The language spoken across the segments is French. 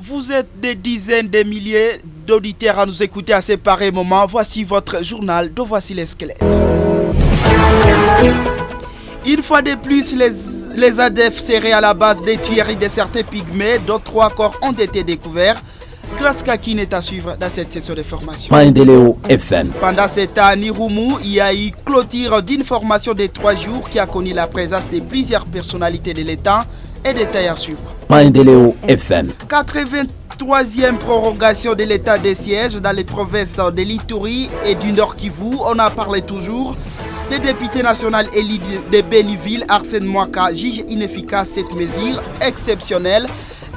Vous êtes des dizaines de milliers d'auditeurs à nous écouter à ces pareils moments. Voici votre journal de Voici les squelettes. Une fois de plus, les ADF seraient à la base des tueries de certains pygmées, dont 3 corps ont été découverts. Grâce à qui n'est à suivre dans cette session de formation. Maendeleo FM. Pendant ce temps, à Irumu, il y a eu clôture d'une formation de 3 jours qui a connu la présence de plusieurs personnalités de l'État et des tailles à suivre. Maendeleo FM. 83e prorogation de l'état des sièges dans les provinces de l'Ituri et du Nord Kivu. On a parlé toujours. Le député national élu de Béniville, Arsène Mouaka, juge inefficace cette mesure exceptionnelle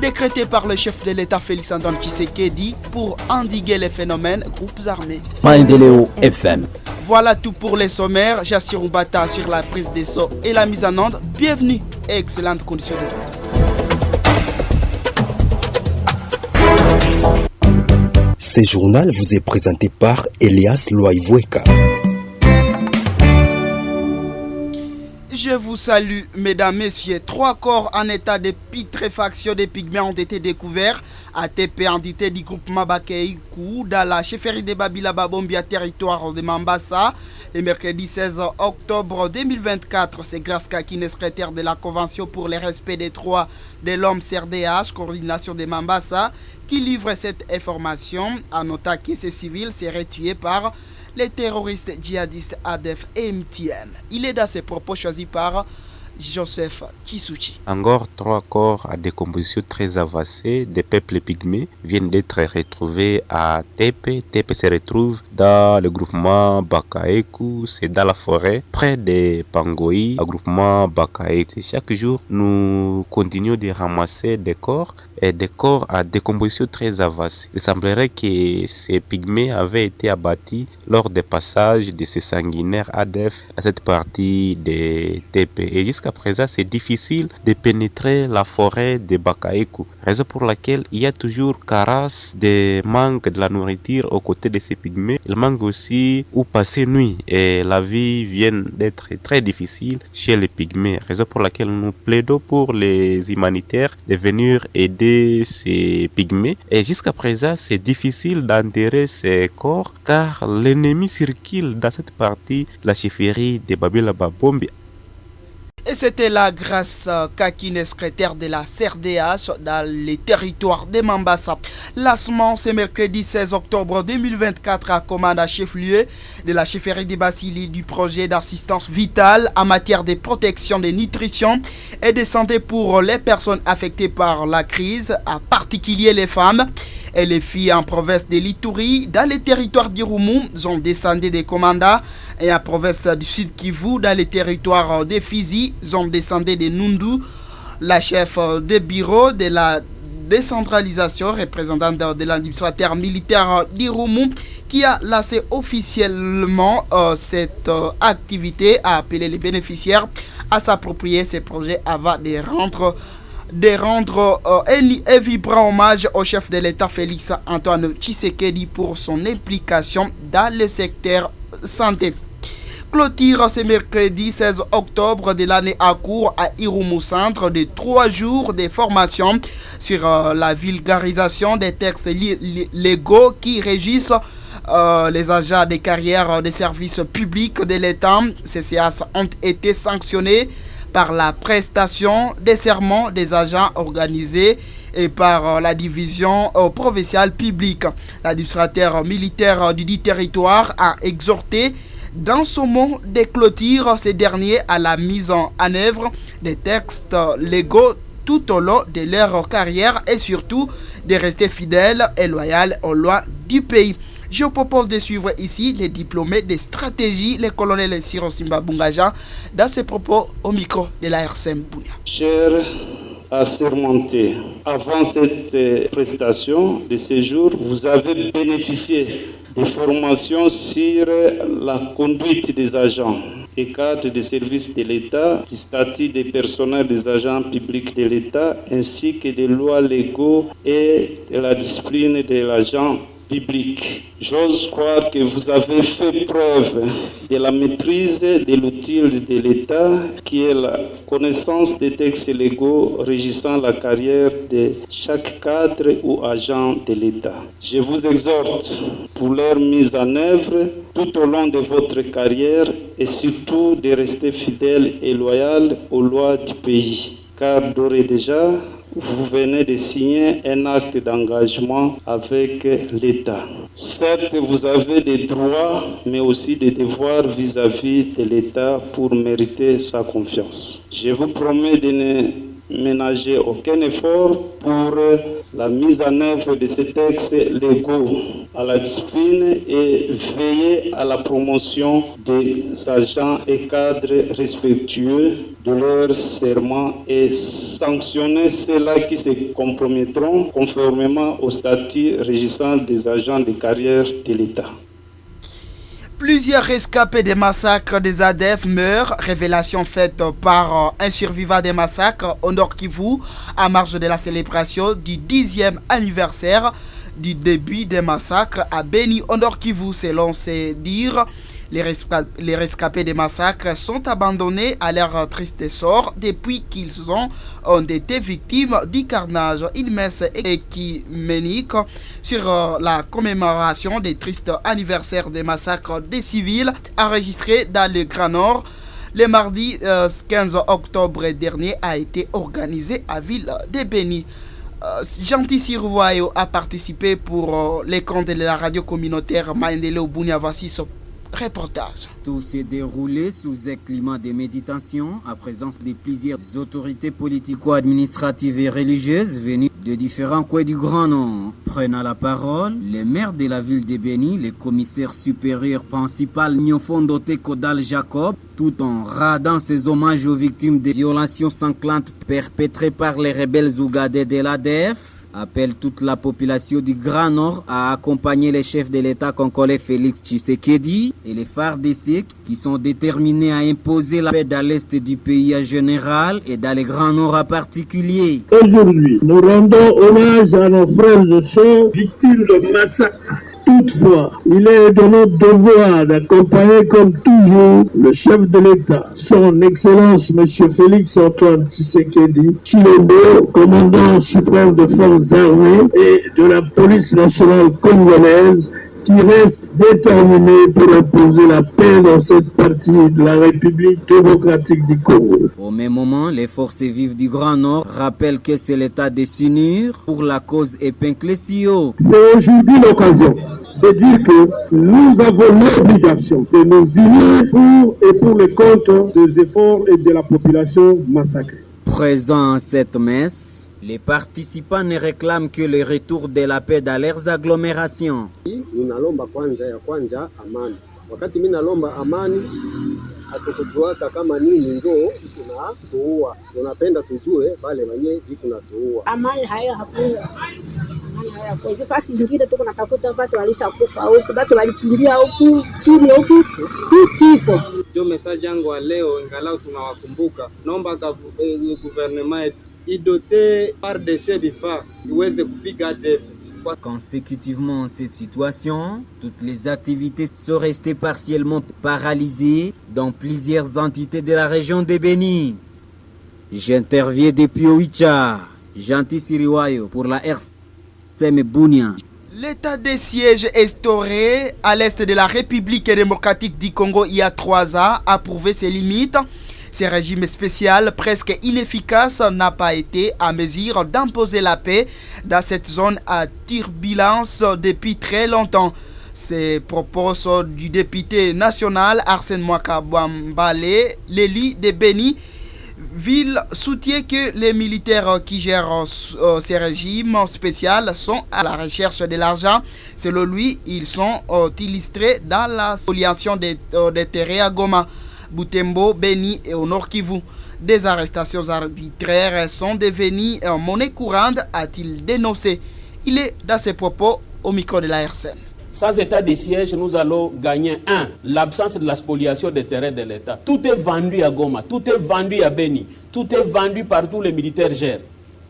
décrétée par le chef de l'État Félix Antoine Tshisekedi pour endiguer les phénomènes groupes armés. Maendeleo FM. Voilà tout pour les sommaires. Jassir Mbata sur la prise des sons et la mise en onde. Bienvenue et excellentes conditions d'écoute. Ce journal vous est présenté par Elias Loaïvoueka. Je vous salue, mesdames, messieurs. 3 corps en état de putréfaction des pygmées ont été découverts à TP, entité du groupement Bakeikou, dans la chefferie de Babila Babombia, territoire de Mambasa, le mercredi 16 octobre 2024. C'est grâce à Kine, secrétaire de la Convention pour le respect des droits de l'homme CRDH, coordination de Mambasa, qui livre cette information. À noter que ces civils seraient tués par les terroristes djihadistes ADF et MTN. Il est dans ses propos choisis par Joseph Kisuchi. Encore 3 corps à décomposition très avancée des peuples pygmées viennent d'être retrouvés à Tepe. Tepe se retrouve dans le groupement Bakaeku, c'est dans la forêt, près de Pangoi, le groupement Bakaeku. Chaque jour, nous continuons de ramasser des corps et des corps à décomposition très avancée. Il semblerait que ces pygmées avaient été abattus lors des passages de ces sanguinaires ADF à cette partie de Tepe. Et jusqu'à présent, c'est difficile de pénétrer la forêt de Bakaeku, raison pour laquelle il y a toujours carence de manque de la nourriture aux côtés de ces pygmées. Il manque aussi où passer nuit et la vie vient d'être très difficile chez les pygmées, raison pour laquelle nous plaidons pour les humanitaires de venir aider ces pygmées. Et jusqu'à présent, c'est difficile d'enterrer ces corps car l'ennemi circule dans cette partie de la chefferie de Babila Babombi. Et c'était là grâce à Kakine, secrétaire de la CRDH dans les territoires de Mambasa. Lancement ce mercredi 16 octobre 2024 à commande à chef-lieu de la chefferie de Basili du projet d'assistance vitale en matière de protection de nutrition et de santé pour les personnes affectées par la crise, en particulier les femmes et les filles en province de l'Ituri. Dans les territoires d'Irumu, ont descendu des commandants et en province du Sud Kivu, dans les territoires de Fizi, ont descendu de Nundu, la chef de bureau de la décentralisation, représentante de l'administrateur militaire d'Irumu, qui a lancé officiellement cette activité, a appelé les bénéficiaires à s'approprier ces projets avant de rendre un vibrant hommage au chef de l'État Félix Antoine Tshisekedi pour son implication dans le secteur santé. Clôture ce mercredi 16 octobre de l'année à cours à Irumu Centre de 3 jours de formation sur la vulgarisation des textes légaux qui régissent les agents des carrières des services publics de l'État. Ces séances ont été sanctionnées par la prestation des serments des agents organisés et par la division provinciale publique. L'administrateur militaire du dit territoire a exhorté dans son mot de clôture ces derniers à la mise en œuvre des textes légaux tout au long de leur carrière et surtout de rester fidèles et loyaux aux lois du pays. Je propose de suivre ici les diplômés de stratégie, le colonel Siro Simba Bungaja, dans ses propos au micro de la RCM Bounia. Chers assermentés, avant cette prestation de séjour, vous avez bénéficié de formations sur la conduite des agents et cadres des services de l'État, du statut des personnels des agents publics de l'État, ainsi que des lois légaux et de la discipline de l'agent biblique. J'ose croire que vous avez fait preuve de la maîtrise de l'outil de l'État qui est la connaissance des textes légaux régissant la carrière de chaque cadre ou agent de l'État. Je vous exhorte pour leur mise en œuvre tout au long de votre carrière et surtout de rester fidèle et loyal aux lois du pays. Car d'ores et déjà, vous venez de signer un acte d'engagement avec l'État. Certes, vous avez des droits, mais aussi des devoirs vis-à-vis de l'État pour mériter sa confiance. Je vous promets de ne ménager aucun effort pour la mise en œuvre de ces textes légaux à la discipline et veiller à la promotion des agents et cadres respectueux de leur serment et sanctionner ceux-là qui se compromettront conformément au statut régissant des agents de carrière de l'État. Plusieurs rescapés des massacres des ADF meurent, révélation faite par un survivant des massacres au Nord Kivu à marge de la célébration du 10e anniversaire du début des massacres à Beni au Nord Kivu. Selon ses dires, les rescapés des massacres sont abandonnés à leur triste sort depuis qu'ils ont été victimes du carnage immense et qui ménique sur la commémoration des tristes anniversaires des massacres des civils enregistrés dans le Grand Nord. Le mardi 15 octobre dernier a été organisé à ville de Beni. Gentil Siruwayo a participé pour les comptes de la radio communautaire Maendeleo Bunia. Voici ce reportage. Tout s'est déroulé sous un climat de méditation à présence de plusieurs autorités politico-administratives et religieuses venues de différents coins du Grand Nord. Prenant la parole, le maire de la ville de Beni, le commissaire supérieur principal Nyofondote Kodal Jacob, tout en radant ses hommages aux victimes des violations sanglantes perpétrées par les rebelles ougadais de l'ADF, appelle toute la population du Grand Nord à accompagner les chefs de l'État congolais Félix Tshisekedi et les FARDC qui sont déterminés à imposer la paix dans l'Est du pays en général et dans le Grand Nord en particulier. Aujourd'hui, nous rendons hommage à nos frères et sœurs victimes de massacres. Toutefois, il est de notre devoir d'accompagner comme toujours le chef de l'État, son Excellence M. Félix Antoine Tshisekedi Tshilombo, commandant suprême des forces armées et de la police nationale congolaise, qui reste déterminé pour imposer la paix dans cette partie de la République démocratique du Congo. Au même moment, les forces vives du Grand Nord rappellent que c'est l'état de s'unir pour la cause épinglée si haut. C'est aujourd'hui l'occasion de dire que nous avons l'obligation de nous unir pour le compte des efforts et de la population massacrée. Présent à cette messe, les participants ne réclament que le retour de la paix dans leurs agglomérations. Ninalomba kwanza amani. Wakati mimi nalomba amani, hatukujuaka kama nini ndio tunatuua. Tunapenda tujue wale wenye tunatuua. Amani hayo hakuna. Kwa fasi nyingine tuko natafuta watu walishakufa huku, watu walikimbia huku chini huku kifo. Ndio message yangu leo, ingalau tunawakumbuka. Naomba gouvernement idoté par de ces vifaa iweze kupiga defu. Consécutivement à cette situation, toutes les activités sont restées partiellement paralysées dans plusieurs entités de la région de Beni. J'interviens depuis Oicha, Gentil Siriwayo pour la RCM Bunia. L'état de siège instauré à l'est de la République démocratique du Congo il y a 3 ans a prouvé ses limites. Ce régime spécial, presque inefficace, n'a pas été à mesure d'imposer la paix dans cette zone à turbulence depuis très longtemps. Ces propos sont du député national Arsène Mwakabambale, l'élu de Beni. Ville soutient que les militaires qui gèrent ces régimes spéciaux sont à la recherche de l'argent. Selon lui, ils sont illustrés dans la spoliation des terrains à Goma, Butembo, Beni et au Nord Kivu. Des arrestations arbitraires sont devenues monnaie courante, a-t-il dénoncé. Il est dans ses propos au micro de la RCN. Sans état de siège, nous allons gagner l'absence de la spoliation des terrains de l'État. Tout est vendu à Goma, tout est vendu à Beni, tout est vendu partout les militaires gèrent.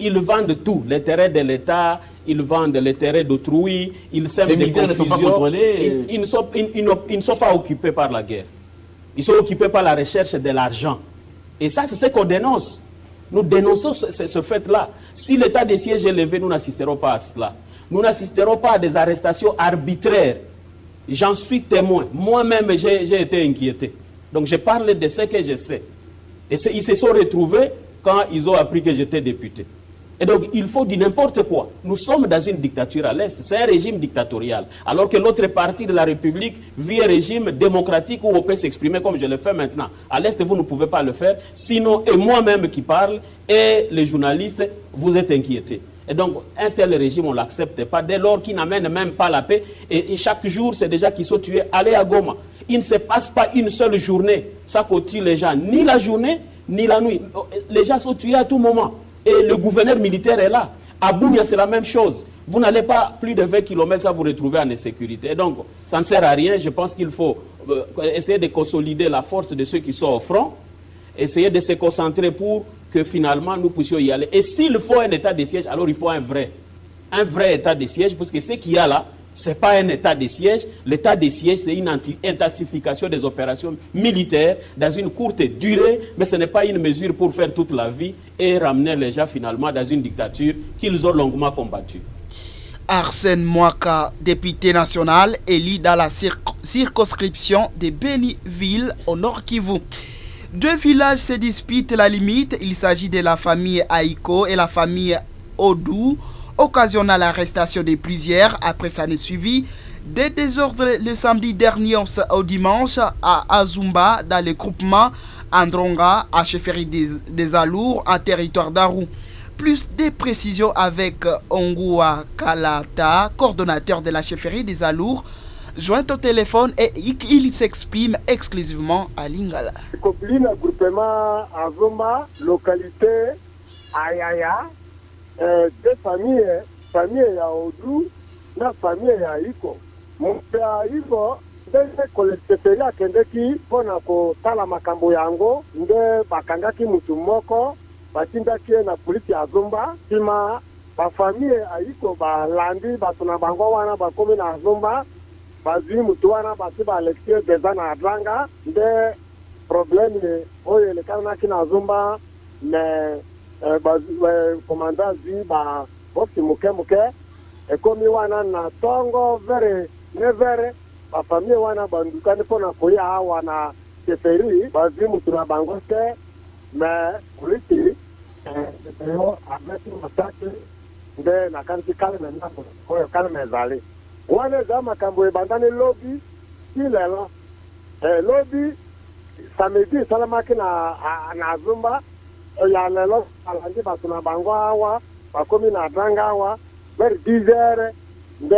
Ils vendent tout, les terrains de l'État, ils vendent les terrains d'autrui, ils sèment des militaires ne sont pas confusions. contrôlés. Ils ne sont pas occupés par la guerre. Ils sont occupés par la recherche de l'argent. Et ça, c'est ce qu'on dénonce. Nous dénonçons ce fait-là. Si l'état de siège est levé, nous n'assisterons pas à cela. Nous n'assisterons pas à des arrestations arbitraires. J'en suis témoin. Moi-même, j'ai été inquiété. Donc, je parle de ce que je sais. Et ils se sont retrouvés quand ils ont appris que j'étais député. Et donc, il faut dire n'importe quoi. Nous sommes dans une dictature à l'Est. C'est un régime dictatorial. Alors que l'autre partie de la République vit un régime démocratique où on peut s'exprimer comme je le fais maintenant. À l'Est, vous ne pouvez pas le faire. Sinon, et moi-même qui parle, et les journalistes, vous êtes inquiétés. Et donc, un tel régime, on ne l'accepte pas, dès lors qu'il n'amène même pas la paix. Et chaque jour, c'est déjà qu'ils sont tués. Allez à Goma. Il ne se passe pas une seule journée. Ça continue les gens, ni la journée, ni la nuit. Les gens sont tués à tout moment. Et le gouverneur militaire est là. À Bounia, c'est la même chose. Vous n'allez pas plus de 20 km sans vous retrouver en insécurité. Et donc, ça ne sert à rien. Je pense qu'il faut essayer de consolider la force de ceux qui sont au front, essayer de se concentrer pour que finalement nous puissions y aller. Et s'il faut un état de siège, alors il faut un vrai état de siège, parce que ce qu'il y a là, ce n'est pas un état de siège. L'état de siège, c'est une intensification des opérations militaires dans une courte durée, mais ce n'est pas une mesure pour faire toute la vie et ramener les gens finalement dans une dictature qu'ils ont longuement combattue. Arsène Mouaka, député national, élu dans la circonscription de Béniville au Nord Kivu. Deux villages se disputent la limite. Il s'agit de la famille Aïko et la famille Odou, occasionnant l'arrestation de plusieurs. Après ça n'est suivi des désordres le samedi dernier au dimanche à Azumba, dans le groupement Andronga, à chefferie des Alours, en territoire d'Aru. Plus de précisions avec Ongua Kalata, coordonnateur de la chefferie des Alours, joint au téléphone, et il s'exprime exclusivement à Lingala. Combine groupement Azumba, localité Ayaya, deux familles ya Odou na famille ya Iko. Mpe ya Iko ndenge kolekteteri akendeki mpona kotala makambo yango, nde bakangaki mutu moko batindaki ye na polisi ya Azumba. Nsima bafamille ya Iko balandi bato na bango wana bakomi na Azumba, bazwi mutu wana basi balektie deza na Adranga. Nde problème oyo elekanaki na Azumba, me komanda zwi ba boksi muke ekomi wana na tongo vere nevere bafamille wana bandukani mpona koya awa na chefferie, bazwi mutu na bango te, me polisi eyo ameti masake nde nakanisi kalme ndako oyo kalme ezali wana. Eza makambo ebandani lobi ti lelo lobi samedi esalamaki na Azumba ya lelo alandi bato na bango awa bakomi na Adranga awa vers 10 heures nde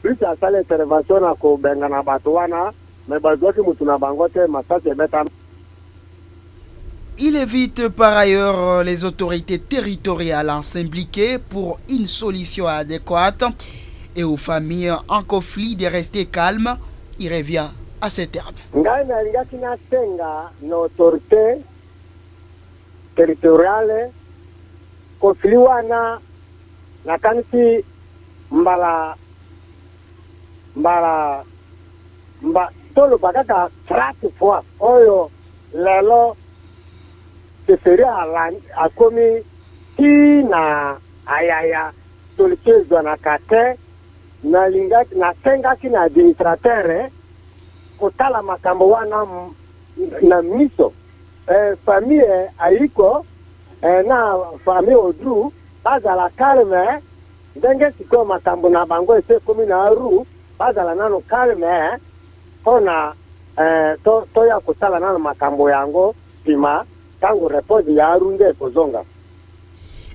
polisi asali intervention na kobenga na bato wana, me bazwaki mutu na bango te, masasi ebeta. Il invite par ailleurs les autorités territoriales à s'impliquer pour une solution adéquate et aux familles en conflit de rester calmes. Il revient à ces termes. Ngai nalingaki nasenga na autorité territoriale conflit wana nakanisi mbala toloba kaka 30 fois oyo lelo chefferie akomi ti na Ayaya tolikezwa na kate. Nasengaki na administrateur kotala makambo wana na miso. Famille Aiko na famille Odou bazala kalme, ndenge siko makambo na bango ese komi na Aru bazala nano kalme mpona toya kotala nano makambo yango nsima tango repose ya Aru nde ekozonga.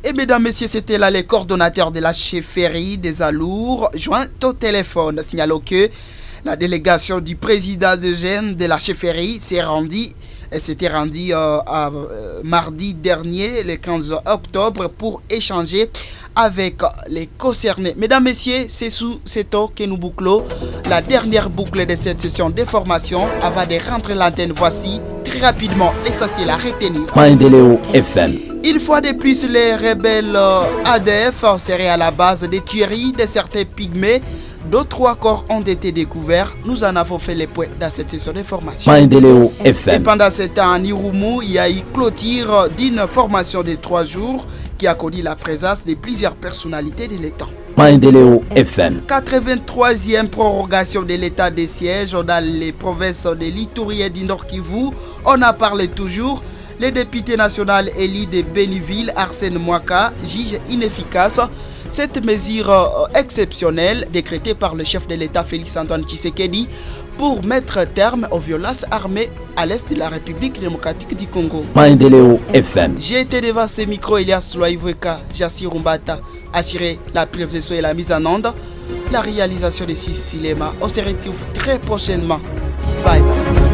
Et mesdames, messieurs, c'était là les coordonnateurs de la chefferie des Alours, joint au téléphone. Signalons que la délégation du président de Gênes de la chefferie s'était rendue mardi dernier, le 15 octobre, pour échanger avec les concernés. Mesdames, messieurs, c'est sous cet eau que nous bouclons la dernière boucle de cette session de formation. Avant de rentrer l'antenne, voici très rapidement l'essentiel à retenir. Maendeleo FM. Une fois de plus, les rebelles ADF seraient à la base des tueries de certains pygmées. D'autres 3 corps ont été découverts. Nous en avons fait les points dans cette session d'information. Maendeleo FM. Et pendant ce temps, en Irumu, il y a eu clôture d'une formation de 3 jours qui a connu la présence de plusieurs personnalités de l'État. Maendeleo FM. 83e prorogation de l'état de siège dans les provinces de l'Ituri et du Nord Kivu. On en parle toujours. Le député national élu de Béniville, Arsène Mouaka, juge inefficace cette mesure exceptionnelle décrétée par le chef de l'État Félix Antoine Tshisekedi pour mettre terme aux violences armées à l'est de la République démocratique du Congo. Maendeleo FM. J'ai été devant ce micro, Elias Loaivweka, Jassi Rumbata, assurer la prise de son et la mise en onde, la réalisation de Sissi Lema. On se retrouve très prochainement. Bye bye.